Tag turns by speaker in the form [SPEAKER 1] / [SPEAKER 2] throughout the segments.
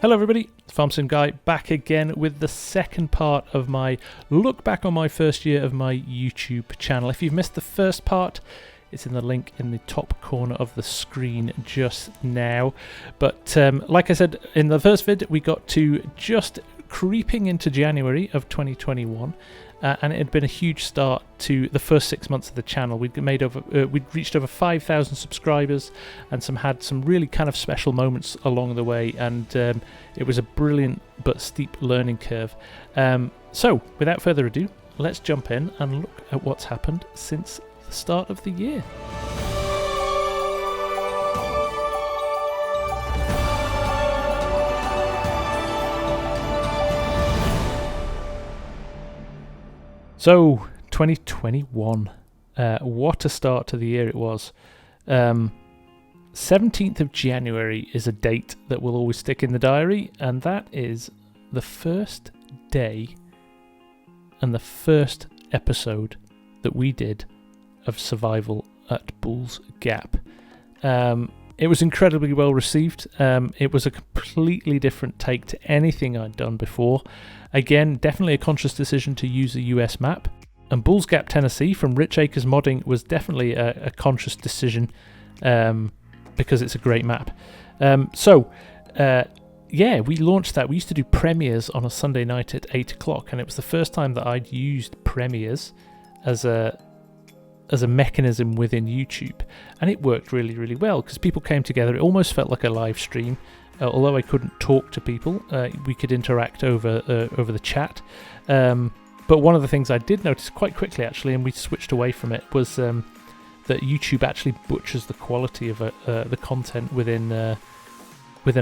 [SPEAKER 1] Hello everybody, FarmSim Guy back again with the second part of my look back on my first year of my YouTube channel. If you've missed the first part, it's in the link in the top corner of the screen just now. But like I said in the first vid, we got to just creeping into January of 2021. And it had been a huge start to the first 6 months of the channel. We'd reached over 5,000 subscribers, and had some really kind of special moments along the way. And it was a brilliant but steep learning curve. So, without further ado, let's jump in and look at what's happened since the start of the year. So, 2021, what a start to the year it was. 17th of January is a date that will always stick in the diary, and that is the first day and the first episode that we did of Survival at Bull's Gap. It was incredibly well received. It was a completely different take to anything I'd done before. Again, definitely a conscious decision to use a US map. And Bull's Gap, Tennessee from Rich Acres Modding was definitely a conscious decision because it's a great map. Yeah, we launched that. We used to do premieres on a Sunday night at 8 o'clock, and it was the first time that I'd used premieres as a mechanism within YouTube, and it worked really, really well because people came together. It almost felt like a live stream. Although I couldn't talk to people, we could interact over the chat. But one of the things I did notice quite quickly, actually, and we switched away from it, was that YouTube actually butchers the quality of the content within a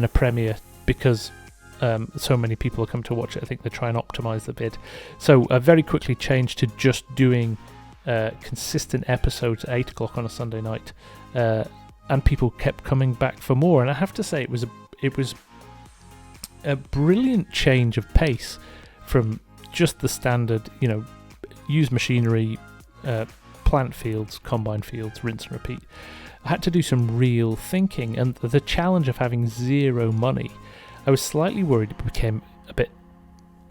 [SPEAKER 1] premiere because so many people come to watch it. I think they try and optimize the vid. So I very quickly changed to just doing consistent episodes at 8 o'clock on a Sunday night, and people kept coming back for more. And I have to say, it was a brilliant change of pace from just the standard, use machinery, plant fields, combine fields, rinse and repeat. I had to do some real thinking, and the challenge of having zero money, I was slightly worried it became a bit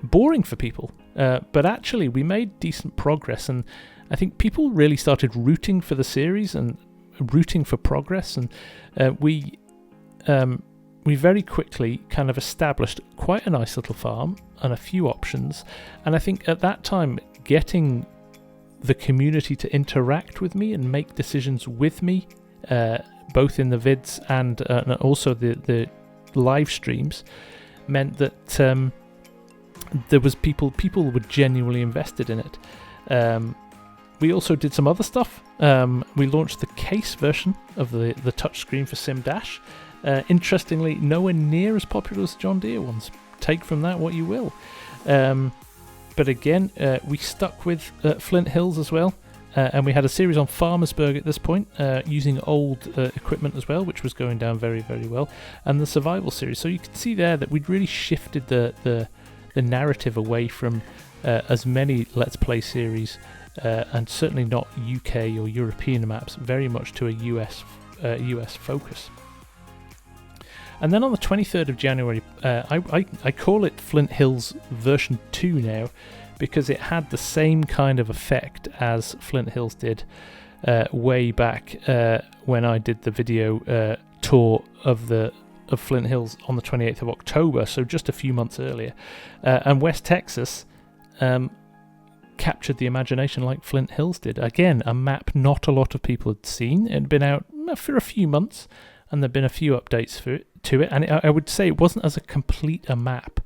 [SPEAKER 1] boring for people. But actually, we made decent progress, and I think people really started rooting for the series and rooting for progress, and we very quickly kind of established quite a nice little farm and a few options. And I think at that time, getting the community to interact with me and make decisions with me, both in the vids and also the live streams, meant that there was people were genuinely invested in it. We also did some other stuff. We launched the case version of the touchscreen for Sim Dash. Interestingly, nowhere near as popular as the John Deere ones. Take from that what you will. But again, we stuck with Flint Hills as well. And we had a series on Farmersburg at this point, using old equipment as well, which was going down very, very well. And the survival series. So you can see there that we'd really shifted the narrative away from as many Let's Play series, and certainly not UK or European maps, very much to a US focus. And then on the 23rd of January, I call it Flint Hills version 2 now, because it had the same kind of effect as Flint Hills did way back when I did the video tour of Flint Hills on the 28th of October, so just a few months earlier. And West Texas captured the imagination like Flint Hills did. Again, a map not a lot of people had seen. It had been out for a few months, and there had been a few updates to it. And I would say it wasn't as complete a map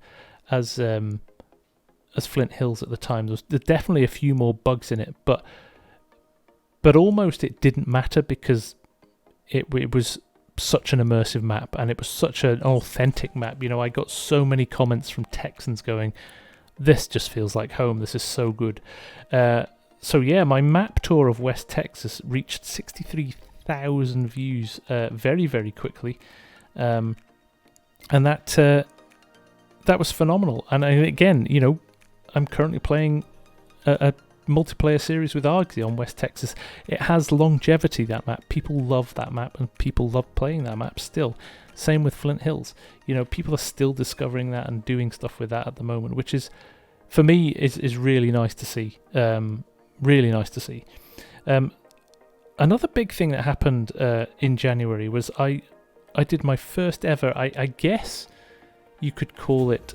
[SPEAKER 1] as Flint Hills at the time. There's definitely a few more bugs in it, but almost it didn't matter because it was such an immersive map, and it was such an authentic map. I got so many comments from Texans going, "This just feels like home. This is so good." So yeah, my map tour of West Texas reached 63,000 views very, very quickly, and that was phenomenal. And again, I'm currently playing a multiplayer series with Argsy on West Texas. It has longevity, that map. People love that map, and people love playing that map still. Same with Flint Hills. You know, people are still discovering that and doing stuff with that at the moment, which is, for me, is really nice to see. Really nice to see. Another big thing that happened in January was I did my first ever, I guess you could call it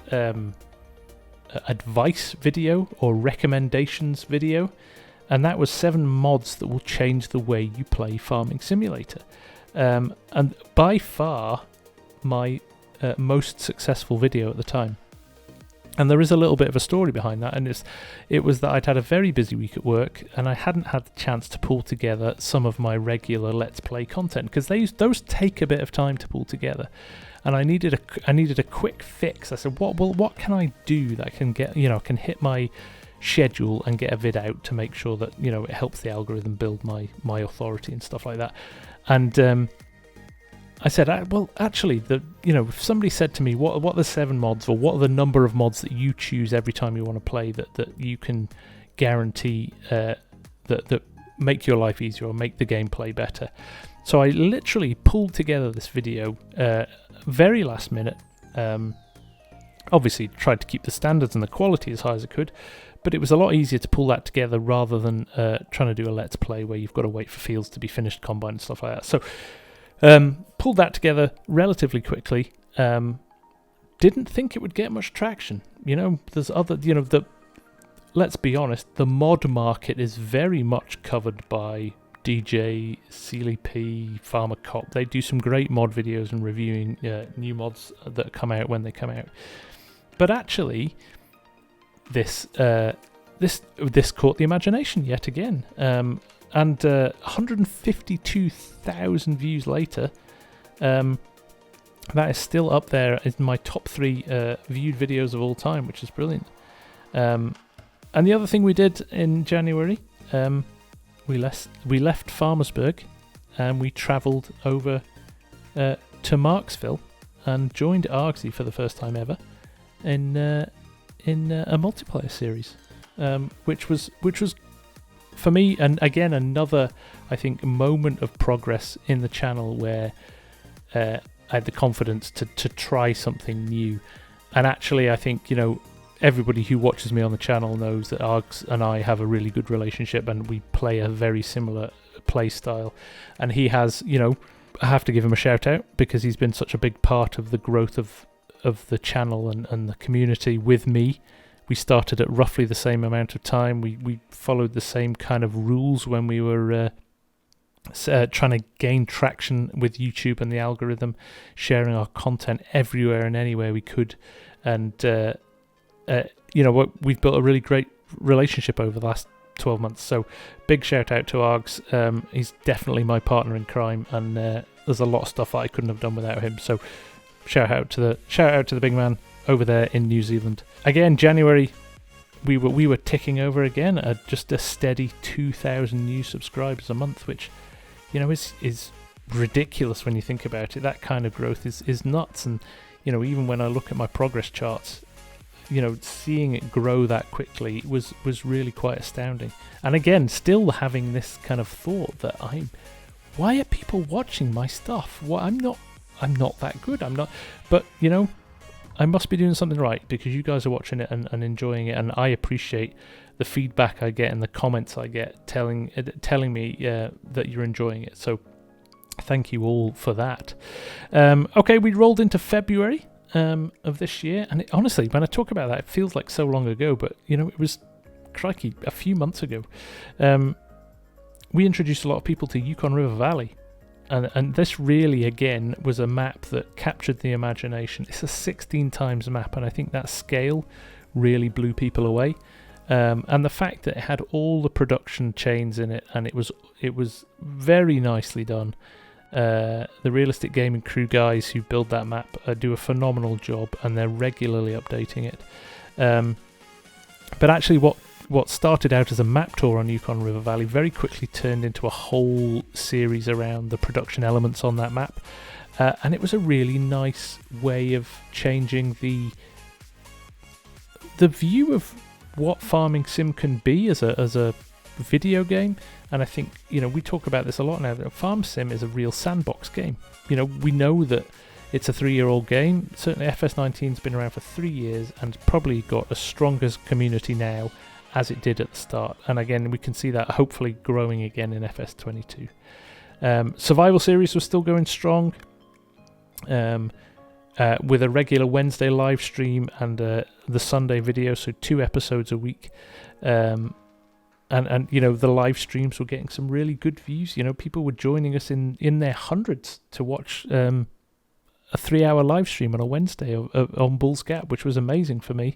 [SPEAKER 1] advice video or recommendations video, and that was 7 mods that will change the way you play Farming Simulator. And by far my most successful video at the time. And there is a little bit of a story behind that, and it was that I'd had a very busy week at work, and I hadn't had the chance to pull together some of my regular Let's Play content, because those take a bit of time to pull together, and I needed a quick fix. I said, what can I do that can get, you know, can hit my schedule and get a vid out to make sure that, you know, it helps the algorithm build my authority and stuff like that. And I said, well, actually, if somebody said to me, what are the 7 mods, or what are the number of mods that you choose every time you want to play that you can guarantee that make your life easier or make the gameplay better? So I literally pulled together this video very last minute. Obviously tried to keep the standards and the quality as high as I could, but it was a lot easier to pull that together rather than trying to do a Let's Play where you've got to wait for fields to be finished, combine and stuff like that. So pulled that together relatively quickly. Didn't think it would get much traction. You know, there's other, let's be honest, the mod market is very much covered by DJ, Sealy P, Farmer Cop. They do some great mod videos and reviewing new mods that come out when they come out. But actually, this caught the imagination yet again. And 152,000 views later, that is still up there in my top 3 viewed videos of all time, which is brilliant. And the other thing we did in January, we left Farmersburg and we travelled over to Marksville and joined Argsy for the first time ever in a multiplayer series, which was for me, and again, another, I think, moment of progress in the channel where I had the confidence to try something new. And actually, I think, everybody who watches me on the channel knows that Args and I have a really good relationship, and we play a very similar play style. And he has, I have to give him a shout out, because he's been such a big part of the growth of the channel and the community with me. We started at roughly the same amount of time. We followed the same kind of rules when we were trying to gain traction with YouTube and the algorithm, sharing our content everywhere and anywhere we could. And, we've built a really great relationship over the last 12 months. So big shout out to Args. He's definitely my partner in crime, and there's a lot of stuff that I couldn't have done without him. So shout out to the big man over there in New Zealand. Again, January, we were ticking over again at just a steady 2,000 new subscribers a month, which, is ridiculous when you think about it. That kind of growth is nuts. And, even when I look at my progress charts, seeing it grow that quickly was really quite astounding. And again, still having this kind of thought that why are people watching my stuff? Well, I'm not that good. I'm not, but I must be doing something right, because you guys are watching it and enjoying it, and I appreciate the feedback I get and the comments I get telling me that you're enjoying it. So thank you all for that. Okay, we rolled into February of this year, and honestly, when I talk about that, it feels like so long ago, but it was, crikey, a few months ago. We introduced a lot of people to Yukon River Valley. And this really, again, was a map that captured the imagination. It's a 16 times map, and I think that scale really blew people away. And the fact that it had all the production chains in it, and it was very nicely done. The Realistic Gaming Crew guys who build that map do a phenomenal job, and they're regularly updating it. But actually, what started out as a map tour on Yukon River Valley very quickly turned into a whole series around the production elements on that map, and it was a really nice way of changing the view of what farming sim can be as a video game. And I think, we talk about this a lot now, that FarmSim is a real sandbox game. We know that it's a 3-year-old game. Certainly FS19's been around for 3 years and probably got as strong as community now as it did at the start. And again, we can see that hopefully growing again in FS22. Survival series was still going strong, with a regular Wednesday live stream and the Sunday video, so 2 episodes a week. And the live streams were getting some really good views. People were joining us in their hundreds to watch a 3-hour live stream on a Wednesday on Bull's Gap, which was amazing for me.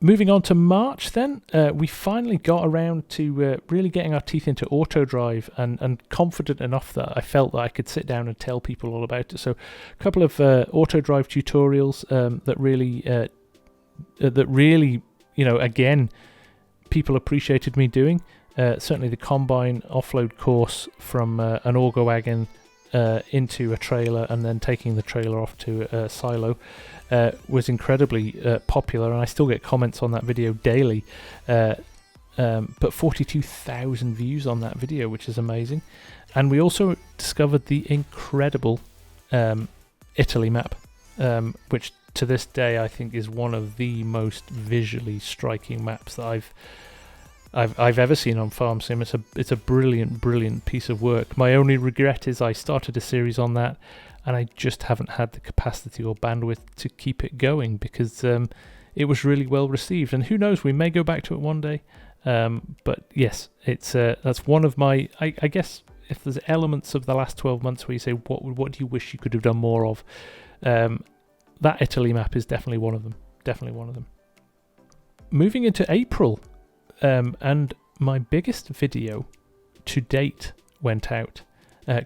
[SPEAKER 1] Moving on to March then, we finally got around to really getting our teeth into autodrive and confident enough that I felt that I could sit down and tell people all about it. So a couple of autodrive tutorials that really, again, people appreciated me doing. Certainly the combine offload course from an auger wagon into a trailer and then taking the trailer off to a silo was incredibly popular, and I still get comments on that video daily. But 42,000 views on that video, which is amazing. And we also discovered the incredible Italy map, which to this day I think is one of the most visually striking maps that I've ever seen on FarmSim. It's a brilliant piece of work. My only regret is I started a series on that and I just haven't had the capacity or bandwidth to keep it going, because it was really well received. And who knows, we may go back to it one day. But yes, it's that's one of my, I guess, if there's elements of the last 12 months where you say, what do you wish you could have done more of? That Italy map is definitely one of them. Moving into April, and my biggest video to date went out,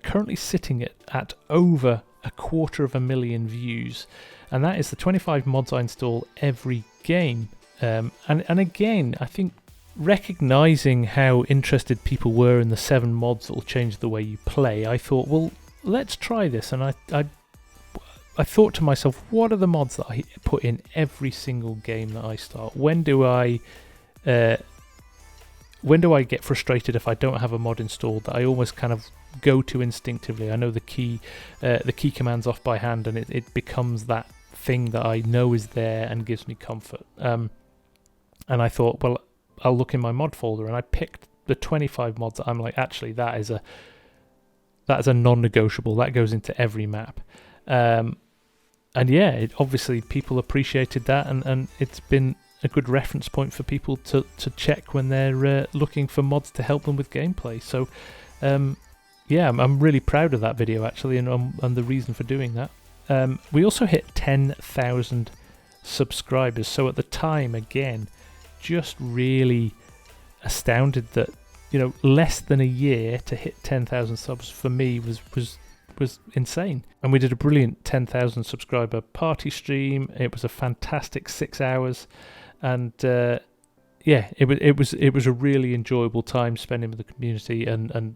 [SPEAKER 1] currently sitting at over 250,000 views, and that is the 25 mods I install every game. And again, I think recognizing how interested people were in the 7 mods that will change the way you play, I thought, well, let's try this. And I thought to myself, what are the mods that I put in every single game that I start? When do I get frustrated if I don't have a mod installed that I almost kind of go to instinctively? I know the key commands off by hand, and it becomes that thing that I know is there and gives me comfort. And I thought, well, I'll look in my mod folder, and I picked the 25 mods that I'm like, actually, that is a non-negotiable. That goes into every map. And yeah, obviously people appreciated that, and it's been a good reference point for people to check when they're looking for mods to help them with gameplay. So yeah, I'm really proud of that video actually, and the reason for doing that. We also hit 10,000 subscribers, so at the time, again, just really astounded that, less than a year to hit 10,000 subs for me was insane. And we did a brilliant 10,000 subscriber party stream. It was a fantastic 6 hours, and yeah, it was a really enjoyable time spending with the community and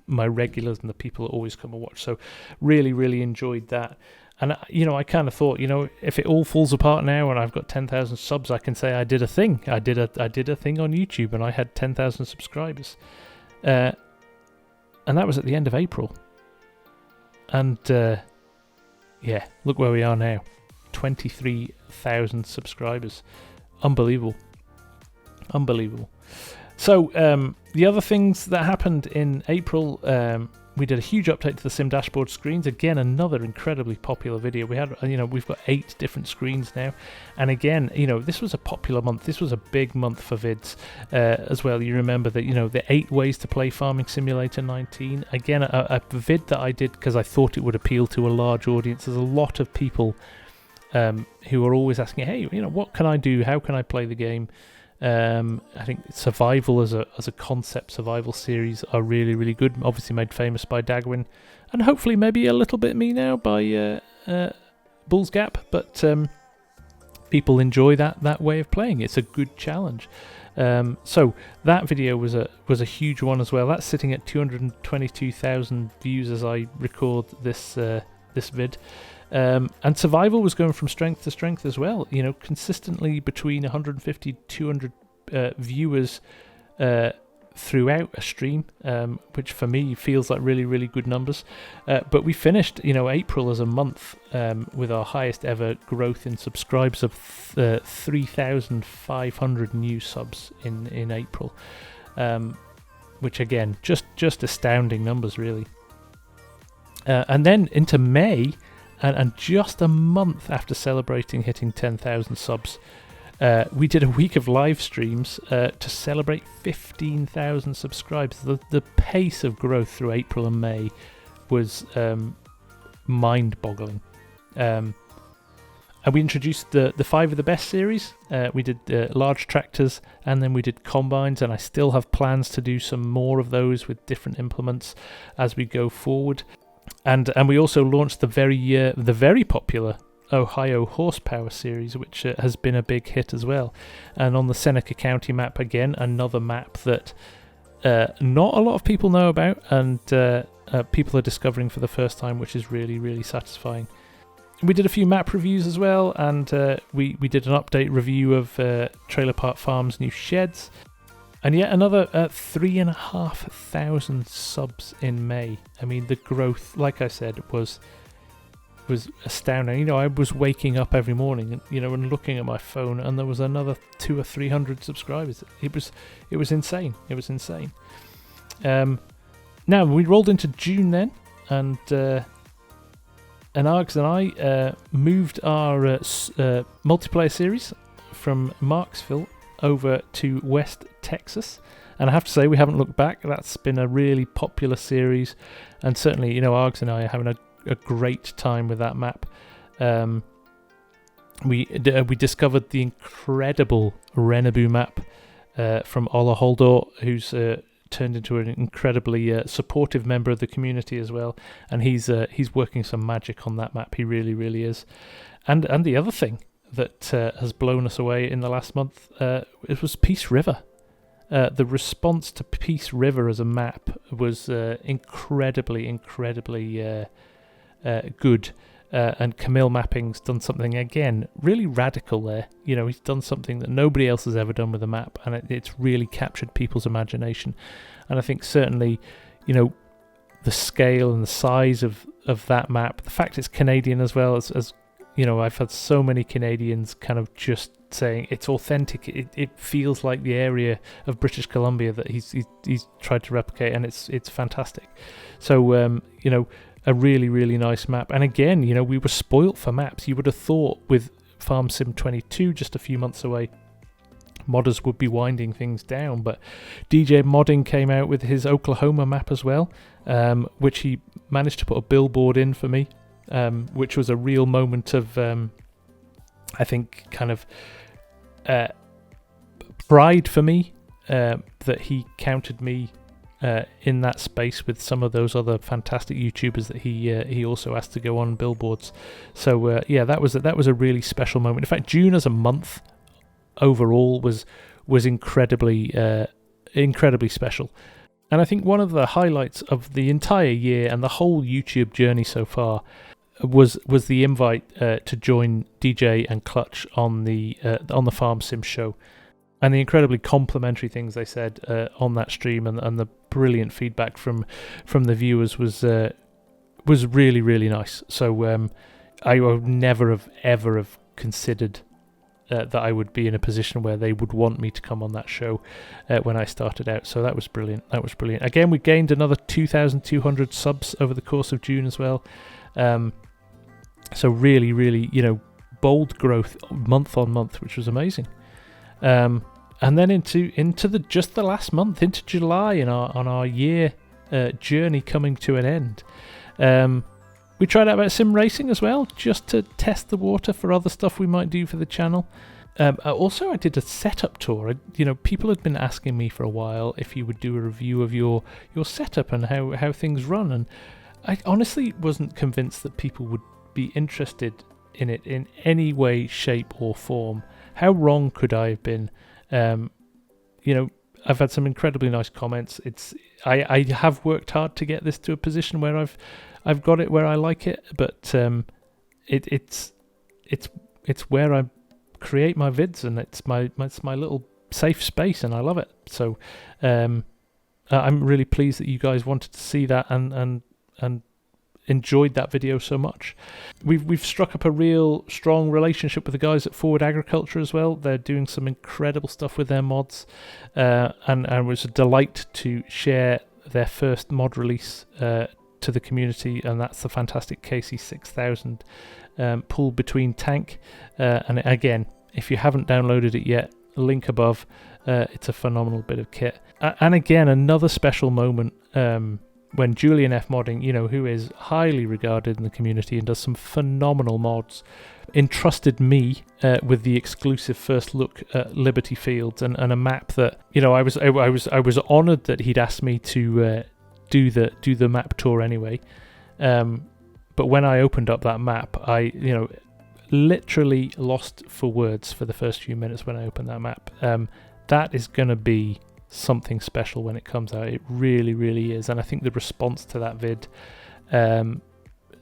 [SPEAKER 1] my regulars and the people that always come and watch. So really enjoyed that. And I kind of thought, if it all falls apart now and I've got 10,000 subs, I can say I did a thing. I did a thing on YouTube and I had 10,000 subscribers, and that was at the end of April. And yeah, look where we are now, 23,000 subscribers. Unbelievable. So the other things that happened in April, we did a huge update to the Sim dashboard screens. Again, another incredibly popular video. We had, we've got 8 different screens now. And again, this was a popular month. This was a big month for vids as well. You remember that, the 8 ways to play Farming Simulator 19. Again, a vid that I did because I thought it would appeal to a large audience. There's a lot of people who are always asking, hey, what can I do? How can I play the game? I think survival as a concept, survival series are really good. Obviously made famous by Dagwin, and hopefully maybe a little bit me now by Bull's Gap. But people enjoy that way of playing. It's a good challenge. So that video was a huge one as well. That's sitting at 222,000 views as I record this vid. And survival was going from strength to strength as well. Consistently between 150 to 200 viewers throughout a stream, which for me feels like really, really good numbers. But we finished, April as a month with our highest ever growth in subscribes of 3,500 new subs in April, which again, just astounding numbers, really. And then into May, and just a month after celebrating hitting 10,000 subs, we did a week of live streams to celebrate 15,000 subscribers. The pace of growth through April and May was mind-boggling. And we introduced the 5 of the Best series. We did large tractors, and then we did combines, and I still have plans to do some more of those with different implements as we go forward. And we also launched the very popular Ohio Horsepower series, which has been a big hit as well. And on the Seneca County map, again, another map that not a lot of people know about, and people are discovering for the first time, which is really, really satisfying. We did a few map reviews as well, and we did an update review of Trailer Park Farm's new sheds. And yet another 3,500 subs in May. I mean, the growth, like I said, was astounding. I was waking up every morning and looking at my phone, and there was another 200 or 300 subscribers. It was insane. It was insane. Now we rolled into June then, and Args and I moved our multiplayer series from Marksville over to West Texas, and I have to say, we haven't looked back. That's been a really popular series, and certainly Args and I are having a great time with that map. We discovered the incredible Renabu map from Ola Holdor, who's turned into an incredibly supportive member of the community as well, and he's working some magic on that map. He really, really is. And the other thing that has blown us away in the last month, it was Peace River. The response to Peace River as a map was incredibly good, and Camille Mapping's done something again really radical there. He's done something that nobody else has ever done with a map, and it's really captured people's imagination. And I think certainly, the scale and the size of that map, the fact it's Canadian as well, as I've had so many Canadians kind of just saying it's authentic. It feels like the area of British Columbia that he's tried to replicate, and it's fantastic. So a really, really nice map. And again, we were spoilt for maps. You would have thought with FarmSim 22 just a few months away, modders would be winding things down, but DJ Modding came out with his Oklahoma map as well, which he managed to put a billboard in for me, which was a real moment of I think kind of pride for me, that he counted me in that space with some of those other fantastic YouTubers that he also asked to go on billboards. So that was a really special moment. In fact, June as a month overall was incredibly special. And I think one of the highlights of the entire year and the whole YouTube journey so far was the invite to join DJ and Clutch on the FarmSim show, and the incredibly complimentary things they said on that stream, and the brilliant feedback from the viewers was really, really nice. So I would never have ever considered that I would be in a position where they would want me to come on that show when I started out. So that was brilliant. Again, we gained another 2,200 subs over the course of June as well. So really, really, bold growth month on month, which was amazing. And then into the last month, into July, on our year journey coming to an end. We tried out about sim racing as well, just to test the water for other stuff we might do for the channel. Also, I did a setup tour. People had been asking me for a while if you would do a review of your setup and how things run, and I honestly wasn't convinced that people would be interested in it in any way, shape or form. How wrong could I have been? I've had some incredibly nice comments. I have worked hard to get this to a position where I've got it where I like it, but it's where I create my vids, and it's my little safe space, and I love it. So I'm really pleased that you guys wanted to see that and enjoyed that video so much. We've struck up a real strong relationship with the guys at Forward Agriculture as well. They're doing some incredible stuff with their mods, and it was a delight to share their first mod release to the community, and that's the fantastic KC6000 pull between tank. And again, if you haven't downloaded it yet, link above. It's a phenomenal bit of kit. And again, another special moment when Julian F Modding, you know, who is highly regarded in the community and does some phenomenal mods, entrusted me with the exclusive first look at Liberty Fields, and a map that, you know, I was honoured that he'd asked me to do the map tour anyway. But when I opened up that map, I, you know, literally lost for words for the first few minutes when I opened that map. That is going to be something special when it comes out. It really, really is. And I think the response to that vid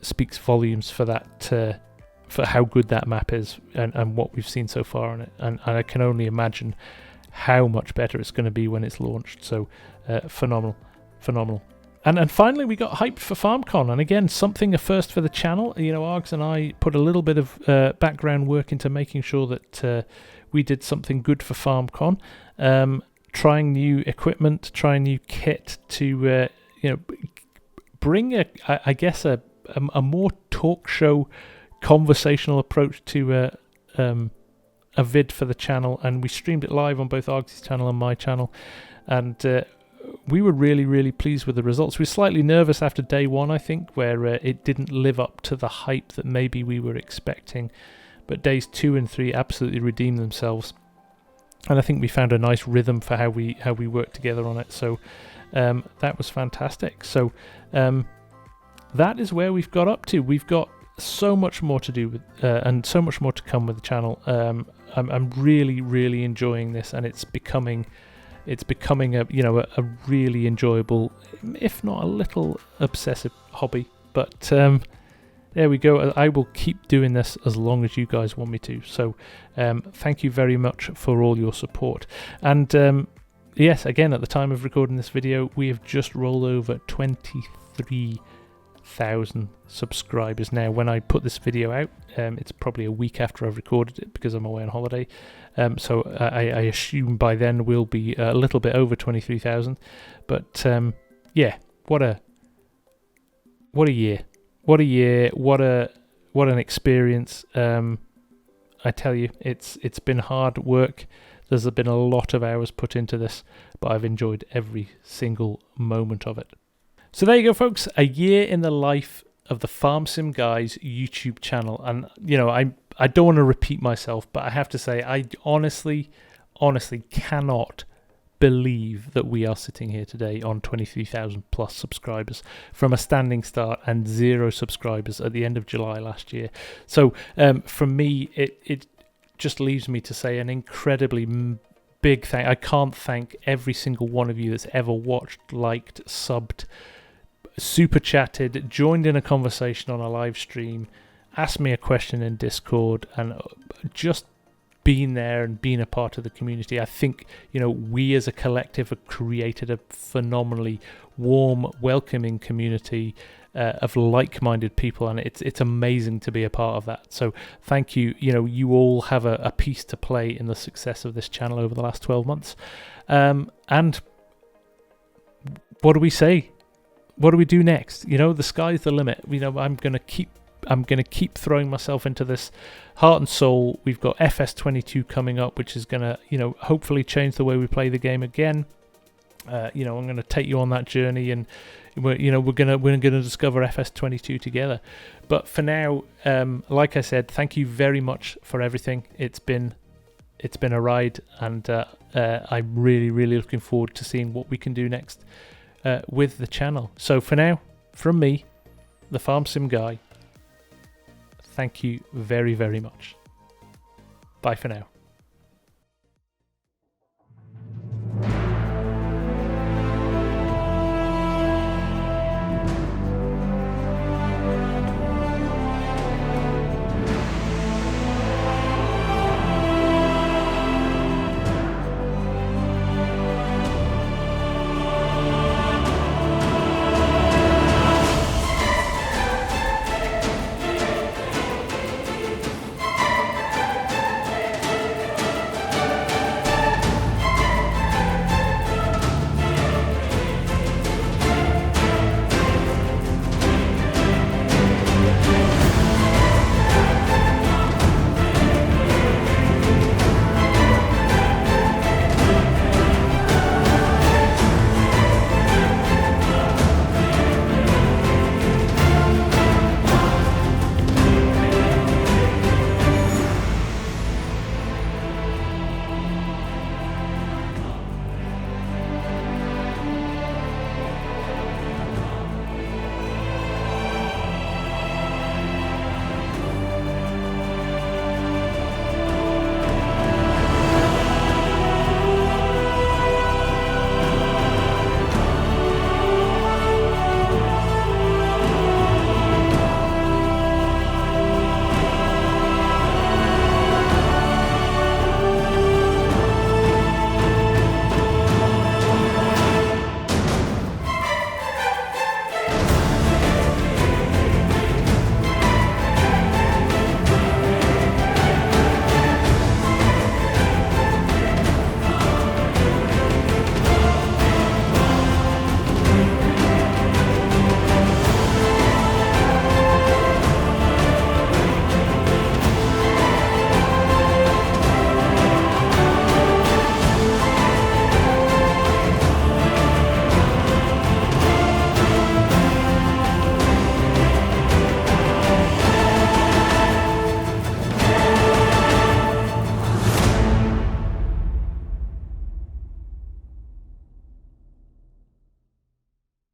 [SPEAKER 1] speaks volumes for that, for how good that map is and what we've seen so far on it. And I can only imagine how much better it's going to be when it's launched. So phenomenal. And finally, we got hyped for FarmCon, and again, something a first for the channel. You know, Args and I put a little bit of background work into making sure that we did something good for FarmCon. Trying new equipment, trying new kit to, you know, bring a more talk show, conversational approach to a vid for the channel, and we streamed it live on both Argsy's channel and my channel, and we were really, really pleased with the results. We were slightly nervous after day one, I think, where it didn't live up to the hype that maybe we were expecting, but days 2 and 3 absolutely redeemed themselves, and I think we found a nice rhythm for how we worked together on it. So that was fantastic. So that is where we've got up to. We've got so much more to do with, and so much more to come with the channel. I'm really, really enjoying this, and it's becoming a, you know, a really enjoyable, if not a little obsessive hobby. But there we go. I will keep doing this as long as you guys want me to. So thank you very much for all your support. And yes, again, at the time of recording this video, we have just rolled over 23,000 subscribers now. When I put this video out, it's probably a week after I've recorded it because I'm away on holiday. So I assume by then we'll be a little bit over 23,000. But yeah, what a year. What a year, what an experience. I tell you, it's been hard work. There's been a lot of hours put into this, but I've enjoyed every single moment of it. So there you go, folks. A year in the life of the FarmSim Guys YouTube channel. And, you know, I don't want to repeat myself, but I have to say, I honestly cannot believe that we are sitting here today on 23,000 plus subscribers from a standing start and 0 subscribers at the end of July last year. So for me, it just leaves me to say an incredibly big thank. I can't thank every single one of you that's ever watched, liked, subbed, super chatted, joined in a conversation on a live stream, asked me a question in Discord, and just being there and being a part of the community. I think, you know, we as a collective have created a phenomenally warm, welcoming community of like-minded people, and it's amazing to be a part of that. So thank you. You know, you all have a piece to play in the success of this channel over the last 12 months. And what do we say? What do we do next? You know, the sky's the limit. You know, I'm going to keep throwing myself into this heart and soul. We've got FS19 coming up, which is going to, you know, hopefully change the way we play the game again. You know, I'm going to take you on that journey, and we're going to discover FS19 together. But for now, like I said, thank you very much for everything. It's been a ride, and I'm really, really looking forward to seeing what we can do next with the channel. So for now, from me, the FarmSim guy, thank you very, very much. Bye for now.